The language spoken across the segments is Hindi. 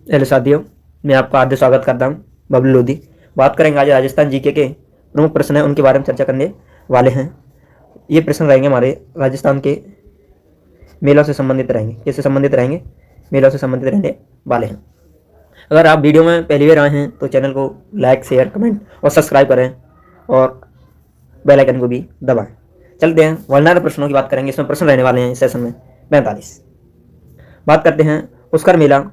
हेलो साथियों, मैं आपका हार्दिक स्वागत करता हूं। बबलू लोधी बात करेंगे आज राजस्थान जीके के प्रमुख प्रश्न हैं, उनके बारे में चर्चा करने वाले हैं। ये प्रश्न रहेंगे हमारे राजस्थान के मेलों से संबंधित रहेंगे। किससे संबंधित रहेंगे? मेलों से संबंधित रहने वाले हैं। अगर आप वीडियो में पहली बार आए हैं तो चैनल को लाइक, शेयर, कमेंट और सब्सक्राइब करें और बेल आइकन को भी दबाएं। चलते हैं वर्णनात्मक प्रश्नों की बात करेंगे। इसमें प्रश्न रहने वाले हैं इस सेशन में 45। बात करते हैं पुष्कर मेला।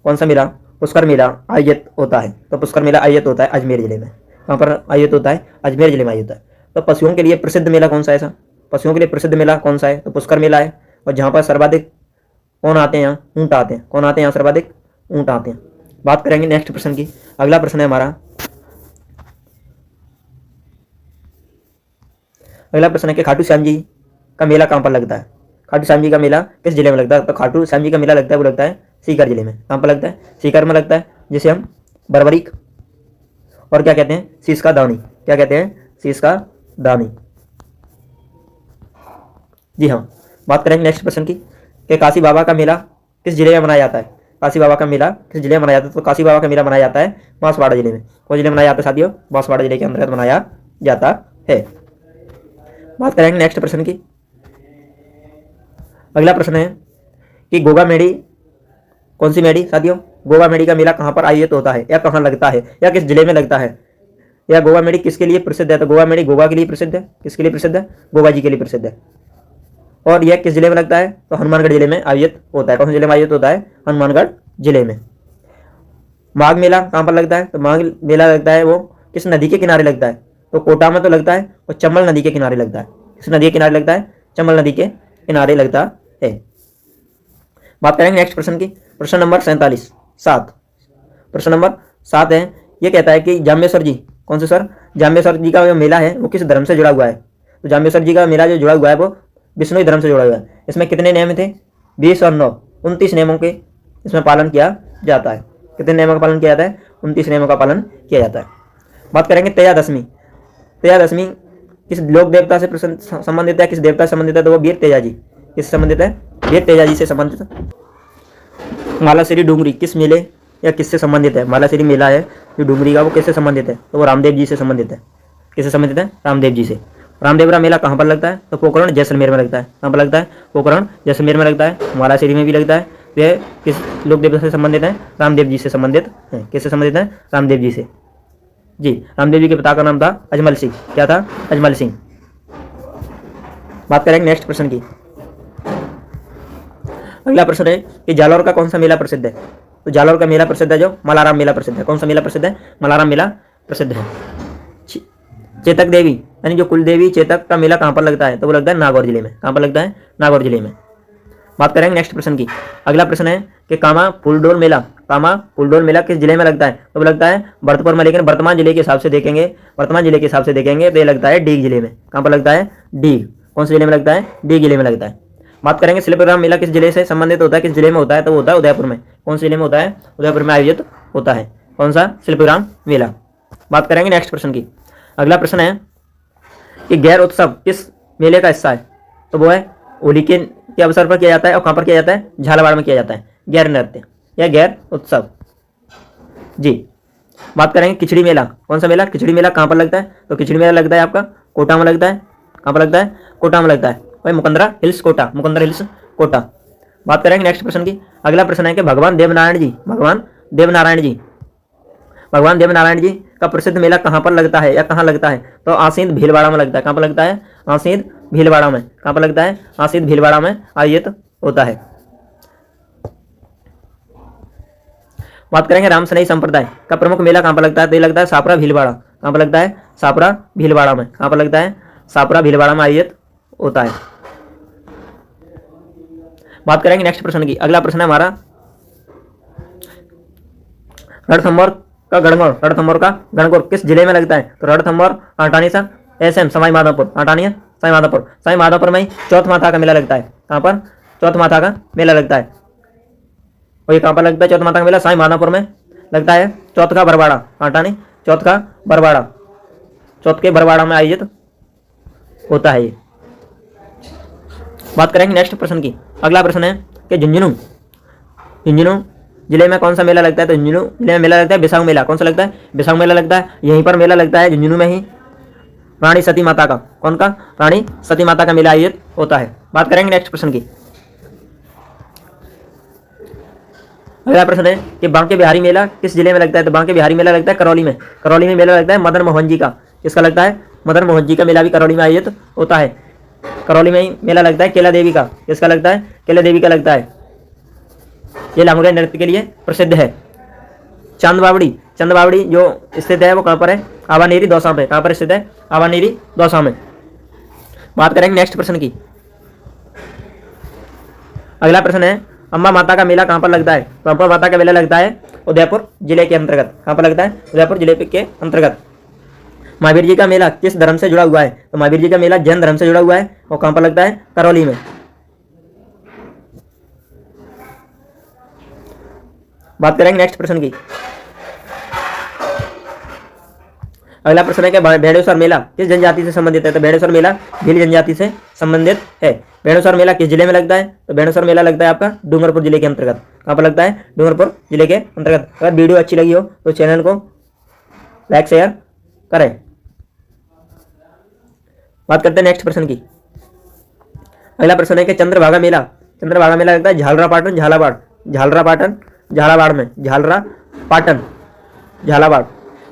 कौन सा मेला? पुष्कर मेला आयोजित होता है। तो पुष्कर मेला आयोजित होता है अजमेर जिले में। कहाँ पर आयोजित होता है? अजमेर जिले में आयोजित होता है। तो पशुओं के लिए प्रसिद्ध मेला कौन सा है? ऐसा पशुओं के लिए प्रसिद्ध मेला कौन सा है? तो पुष्कर मेला है। और जहाँ पर सर्वाधिक कौन आते हैं? यहाँ ऊँट आते हैं। कौन आते हैं यहाँ? सर्वाधिक ऊँट आते हैं। बात करेंगे नेक्स्ट प्रश्न की। अगला प्रश्न है हमारा, अगला प्रश्न है कि खाटू श्याम जी का मेला कहाँ पर लगता है? खाटू श्याम जी का मेला किस जिले में लगता है? तो खाटू श्याम जी का मेला लगता है, वो लगता है सीकर जिले में। कहाँ पर लगता है? सीकर में लगता है, जिसे हम बरबरीक और क्या कहते हैं? शीश का दानी। क्या कहते हैं? शीश का दानी। जी हाँ। बात करेंगे नेक्स्ट प्रश्न की कि काशी बाबा का मेला किस जिले में मनाया जाता है? काशी बाबा का मेला किस जिले में मनाया जाता है? तो काशी बाबा का मेला मनाया जाता है बांसवाड़ा जिले में। कौन जिले में मनाया जाता है साथियों? बांसवाड़ा जिले के अंतर्गत मनाया जाता है। बात करेंगे नेक्स्ट प्रश्न की। अगला प्रश्न है कि गोगा मेड़ी कौन सी मेड़ी साथियों? गोवा मेड़ी का मेला कहाँ पर आयोजित होता है या कहाँ लगता है या किस जिले में लगता है? या गोवा मेड़ी किसके लिए प्रसिद्ध है? तो गोवा मेड़ी गोवा के लिए प्रसिद्ध है। किसके लिए प्रसिद्ध है? गोवा जी के लिए प्रसिद्ध है। और यह किस जिले में लगता है? तो हनुमानगढ़ जिले में आयोजित होता है। कौन से जिले में आयोजित होता है? हनुमानगढ़ जिले में। माघ मेला कहाँ पर लगता है? तो माघ मेला लगता है वो किस नदी के किनारे लगता है? तो कोटा में तो लगता है और चंबल नदी के किनारे लगता है। किस नदी के किनारे लगता है? चंबल नदी के किनारे लगता है। बात करेंगे नेक्स्ट प्रश्न की। प्रश्न नंबर 47 7। प्रश्न नंबर 7 है, ये कहता है कि जाम्बेश्वर जी, कौन से सर? जाम्बेश्वर जी का जो मेला है वो किस धर्म से जुड़ा हुआ है? तो जाम्बेश्वर जी का मेला जो जुड़ा हुआ है वो विष्णु धर्म से जुड़ा हुआ है। इसमें कितने नियम थे? 20 और 9, 29 नियमों के इसमें पालन किया जाता है। कितने नियमों का पालन किया जाता है? 29 नियमों का पालन किया जाता है। बात करेंगे तेजादशमी। तेजादशमी किस लोक देवता से संबंधित है? किस देवता से संबंधित है? तो वो वीर तेजा जी। किससे संबंधित है? वीर तेजा जी से संबंधित है। मालाश्री डूंगरी किस मेले या किससे संबंधित है? मालाश्री मेला है जो डूंगरी का, वो किससे संबंधित है? तो वो रामदेव जी से संबंधित है। किससे संबंधित है? रामदेव जी से। रामदेवरा मेला कहाँ पर लगता है? तो पोखरण जैसलमेर में लगता है। कहाँ पर लगता है? पोखरण जैसलमेर में लगता है। मालाश्री में भी लगता है। यह किस लोक देवता से संबंधित है? रामदेव जी से संबंधित है। किससे संबंधित है? रामदेव जी से। जी, रामदेव जी के पिता का नाम था अजमल सिंह। क्या था? अजमल सिंह। बात करेंगे नेक्स्ट प्रश्न की। अगला प्रश्न है कि जालौर का कौन सा मेला प्रसिद्ध है? तो जालौर का मेला प्रसिद्ध है जो मलाराम मेला प्रसिद्ध है। कौन सा मेला प्रसिद्ध है? मलाराम मेला प्रसिद्ध है। चेतक देवी यानी जो कुल देवी चेतक का मेला कहाँ पर लगता है? तो वो लगता है नागौर जिले में। कहाँ पर लगता है? नागौर जिले में। बात करेंगे नेक्स्ट प्रश्न की। अगला प्रश्न है कि कामा फूलडोल मेला, कामा फूलडोल मेला किस जिले में लगता है? तो वो लगता है भरतपुर में। लेकिन वर्तमान जिले के हिसाब से देखेंगे, वर्तमान जिले के हिसाब से देखेंगे तो ये लगता है डीग जिले में। कहाँ पर लगता है? डीग। कौन से जिले में लगता है? डीग जिले में लगता है। बात करेंगे शिल्पग्राम मेला किस जिले से संबंधित होता है? किस जिले में होता है? तो वो होता है उदयपुर में। कौन से जिले में होता है? उदयपुर में आयोजित होता है। कौन सा? शिल्पग्राम मेला। बात करेंगे नेक्स्ट प्रश्न की। अगला प्रश्न है कि गैर उत्सव किस मेले का हिस्सा है? तो वो है होली के अवसर पर किया जाता है। और कहाँ पर किया जाता है? झालावाड़ में किया जाता है। गैर नृत्य या गैर उत्सव। जी। बात करेंगे खिचड़ी मेला। कौन सा मेला? खिचड़ी मेला कहाँ पर लगता है? तो खिचड़ी मेला लगता है आपका कोटा में लगता है। कहाँ पर लगता है? कोटा में लगता है भाई, मुकंदरा हिल्स कोटा, मुकंदरा हिल्स कोटा। बात करेंगे नेक्स्ट प्रश्न की। अगला प्रश्न है कि भगवान देवनारायण जी, भगवान देवनारायण जी, भगवान देवनारायण जी का प्रसिद्ध मेला कहाँ पर लगता है या कहाँ लगता है? तो आसीन भीलवाड़ा में लगता है। कहाँ पर लगता है? आसीन भीलवाड़ा में। कहाँ पर लगता है? आसीन भीलवाड़ा में आयोजित होता है। बात करेंगे रामसनई संप्रदाय का प्रमुख मेला कहाँ पर लगता है? तो ये लगता है सापरा भीलवाड़ा। कहाँ पर लगता है? सापरा भीलवाड़ा में। कहाँ पर लगता है? सापरा भीलवाड़ा में आयोजित होता है। बात करेंगे नेक्स्ट प्रश्न की। अगला प्रश्न है हमारा रणथंभौर का गणगौर, रणथंभौर का गणगौर किस जिले में लगता है? तो रणथंभौर आटानी सा एसएम सवाई माधोपुर, आटानी सवाई माधोपुर। सवाई माधोपुर में चौथ माथा का मेला लगता है। कहाँ पर? चौथ माथा का मेला लगता है। और ये कहाँ पर लगता है? चौथ माता का मेला सवाई माधोपुर में लगता है। चौथ का बरवाड़ा, आटानी चौथ का बरवाड़ा, चौथ के बरवाड़ा में आयोजित होता है ये। बात करेंगे नेक्स्ट प्रश्न की। अगला प्रश्न है कि झुंझुनू, झुंझुनू जिले में कौन सा मेला लगता है? तो झुंझुनू जिले में मेला लगता है बिसाऊ मेला। कौन सा लगता है? बिसाऊ मेला लगता है। यहीं पर मेला लगता है झुंझुनू में ही रानी सती माता का। कौन का? रानी सती माता का मेला आयोजित होता है। बात करेंगे नेक्स्ट प्रश्न की। अगला प्रश्न है कि बांके बिहारी मेला किस जिले में लगता है? तो बांके बिहारी मेला लगता है करौली में। करौली में मेला लगता है मदन मोहन जी का। किसका लगता है? मदन मोहन जी का मेला भी करौली में आयोजित होता है। करौली में ही मेला लगता है केला देवी का। किसका लगता है? केला देवी का लगता है। ये लांगुरिया नृत्य के लिए प्रसिद्ध है। चंद बावड़ी जो स्थित है वो कहाँ पर है? आवानेरी दौसा में। कहाँ पर स्थित है? आवानेरी दौसा में। बात करेंगे नेक्स्ट प्रश्न की। अगला प्रश्न है अम्बा माता का मेला कहाँ पर लगता है? तो अम्बा माता का मेला लगता है उदयपुर जिले के अंतर्गत। कहाँ पर लगता है? उदयपुर जिले के अंतर्गत। महावीर जी का मेला किस धर्म से जुड़ा हुआ है? तो महावीर जी का मेला जैन धर्म से जुड़ा हुआ है और कहाँ पर लगता है? करौली में। बात करेंगे नेक्स्ट प्रश्न की। अगला प्रश्न है कि बेड़ेश्वर मेला किस जनजाति से संबंधित है? तो बेड़ेश्वर मेला भील जनजाति से संबंधित है। बेड़ेश्वर मेला किस जिले में लगता है? तो बेड़ेश्वर मेला लगता है आपका डूंगरपुर जिले के अंतर्गत। कहाँ पर लगता है? डूंगरपुर जिले के अंतर्गत। अगर वीडियो अच्छी लगी हो तो चैनल को लाइक शेयर करें। बात करते हैं नेक्स्ट प्रश्न की। अगला प्रश्न है कि चंद्रभागा मेला लगता है झालावाड़ में। झालावाड़।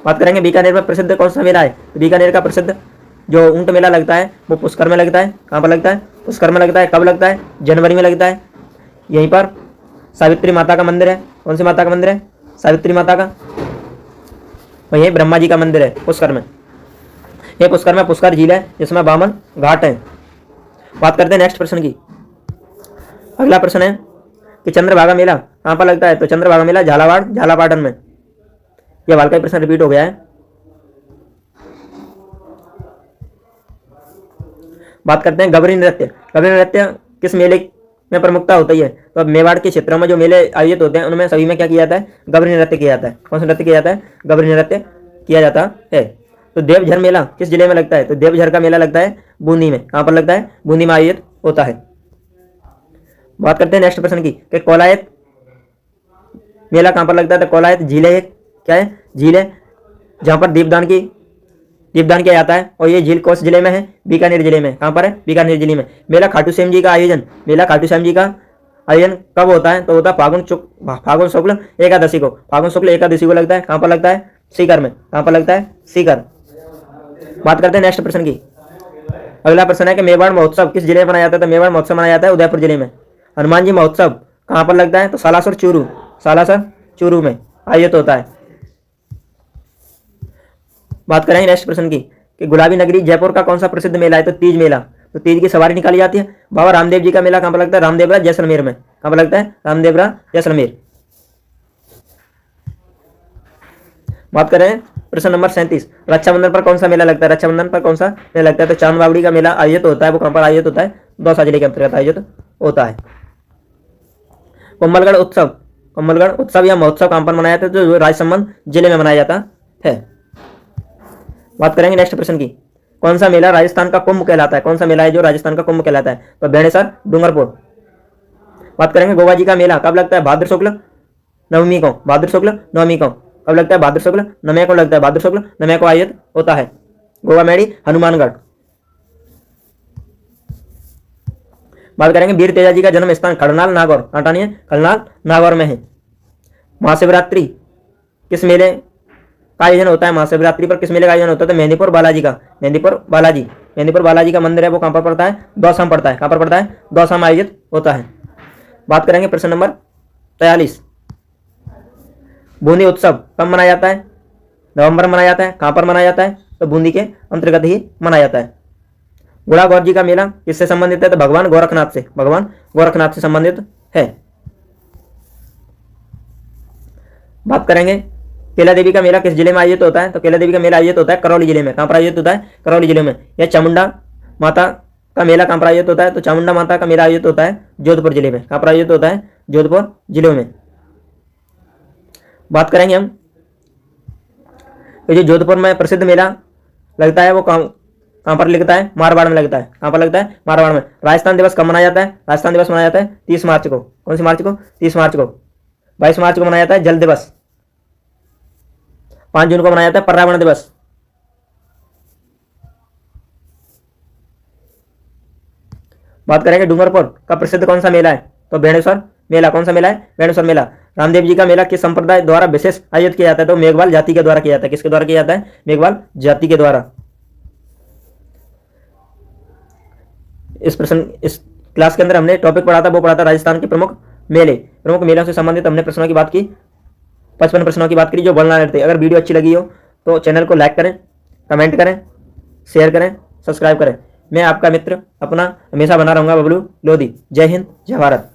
बात करेंगे बीकानेर में प्रसिद्ध कौन सा मेला है? बीकानेर का प्रसिद्ध जो ऊंट मेला लगता है वो पुष्कर में लगता है। कहाँ पर लगता है? पुष्कर में लगता है। कब लगता है? जनवरी में लगता है। यहीं पर सावित्री माता का मंदिर है। कौन सी माता का मंदिर है? सावित्री माता का। वहीं ब्रह्मा जी का मंदिर है पुष्कर में। ये पुष्कर में पुष्कर झील है जिसमें 52 घाट है। बात करते हैं नेक्स्ट प्रश्न की। अगला प्रश्न है कि चंद्रभागा मेला कहाँ पर लगता है? तो चंद्रभागा मेला झालावाड़ में। यह वाल का प्रश्न रिपीट हो गया है। बात करते हैं गबरी नृत्य किस मेले में प्रमुखता होती है? तो अब मेवाड़ के क्षेत्रों में जो मेले आयोजित होते हैं उनमें सभी में क्या किया जाता है? गबरी नृत्य किया जाता है। कौन सा नृत्य किया जाता है? गबरी नृत्य किया जाता है। तो देवझर मेला किस जिले में लगता है? तो देवझर का मेला लगता है बूंदी में। कहाँ पर लगता है? बूंदी में आयोजित होता है। बात करते हैं नेक्स्ट प्रश्न की कि कौलायत मेला कहाँ पर लगता है? तो कौलायत झील है। क्या है? झील है जहाँ पर दीपदान किया जाता है। और ये झील कौन से जिले में है? बीकानेर जिले में। कहाँ पर है? बीकानेर जिले में। मेला खाटू श्याम जी का आयोजन कब होता है? तो होता है फागुन शुक्ल एकादशी को लगता है। कहाँ पर लगता है? सीकर में। कहाँ पर लगता है? सीकर। बात करते हैं नेक्स्ट प्रश्न की। अगला प्रश्न है कि मेवाड़ महोत्सव किस जिले में मनाया जाता है? तो मेवाड़ महोत्सव मनाया जाता है उदयपुर जिले में। हनुमान जी महोत्सव कहाँ पर लगता है? तो सालासर चूरू में आयोजित होता है। बात करेंगे नेक्स्ट प्रश्न की कि गुलाबी नगरी जयपुर का कौन सा प्रसिद्ध मेला है? तो तीज मेला। तो तीज की सवारी निकाली जाती है। बाबा रामदेव जी का मेला कहाँ पर लगता है? रामदेवरा जैसलमेर में। कहाँ पर लगता है? रामदेवरा जैसलमेर। बात करें प्रश्न नंबर 37। रक्षाबंधन पर कौन सा मेला लगता है? तो चांद बावड़ी का मेला आयोजित होता है। वो कहाँ पर आयोजित होता है? दौसा जिले के अंतर्गत आयोजित होता है। कुंभलगढ़ उत्सव या महोत्सव कहाँ पर मनाया जाता है? जो राजसमंद जिले में मनाया जाता है। बात करेंगे नेक्स्ट प्रश्न की। कौन सा मेला राजस्थान का कुंभ कहलाता है? कौन सा मेला है जो राजस्थान का कुंभ कहलाता है? तो बेड़ेसर डूंगरपुर। बात करेंगे गोवा जी का मेला कब लगता है? भाद्र शुक्ल नवमी को। कब लगता है? भाद्र शुक्ल नवमी को लगता है। भाद्र शुक्ल नवमी को आयोजित होता है। गोवा मेड़ी हनुमानगढ़। बात करेंगे वीर तेजा जी का जन्म स्थान खड़नाल नागौर में है। महाशिवरात्रि किस मेले का आयोजन होता है? महाशिवरात्रि पर किस मेले का आयोजन होता है? तो मेहंदीपुर बालाजी का मंदिर है। वो कहाँ पर पड़ता है? दौसा में पड़ता है। कहाँ पर पड़ता है? दौसा में आयोजित होता है। बात करेंगे प्रश्न नंबर 43। बूंदी उत्सव कब मनाया जाता है? नवंबर में मनाया जाता है। कहाँ पर मनाया जाता है? तो बूंदी के अंतर्गत ही मनाया जाता है। गुड़ा गौर जी का मेला किससे संबंधित है? तो भगवान गोरखनाथ से संबंधित है। बात करेंगे केला देवी का मेला किस जिले में आयोजित होता है? तो केला देवी का मेला आयोजित होता है करौली जिले में। कहाँ पर आयोजित होता है? करौली जिले में। यह चामुंडा माता का मेला कहाँ पर आयोजित होता है? तो चामुंडा माता का मेला आयोजित होता है जोधपुर जिले में। कहाँ पर आयोजित होता है? जोधपुर जिले में। बात करेंगे हम जो जोधपुर में प्रसिद्ध मेला लगता है वो कहाँ पर लगता है? मारवाड़ में लगता है। कहाँ पर लगता है? मारवाड़ में। राजस्थान दिवस कब मनाया जाता है? राजस्थान दिवस मनाया जाता है 30 मार्च को। कौन सी मार्च को? 30 मार्च को। 22 मार्च को मनाया जाता है जल दिवस। 5 जून को मनाया जाता है पर्यावरण दिवस। बात करेंगे डूंगरपुर का प्रसिद्ध कौन सा मेला है, तो बेणेश्वर मेला। कौन सा मेला है, बेणेश्वर मेला। रामदेव जी का मेला किस संप्रदाय द्वारा विशेष आयोजित किया जाता है, तो मेघवाल जाति के द्वारा किया जाता है। किसके द्वारा किया जाता है, मेघवाल जाति के द्वारा। इस क्लास के अंदर हमने टॉपिक पढ़ा था, वो पढ़ा था राजस्थान के प्रमुख मेले। प्रमुख मेलों से संबंधित हमने प्रश्नों की बात की, 55 प्रश्नों की बात करी जो वर्णनानुसार थे। अगर वीडियो अच्छी लगी हो तो चैनल को लाइक करें, कमेंट करें, शेयर करें, सब्सक्राइब करें। मैं आपका मित्र अपना हमेशा बना रहूंगा बबलू लोधी। जय हिंद, जय भारत।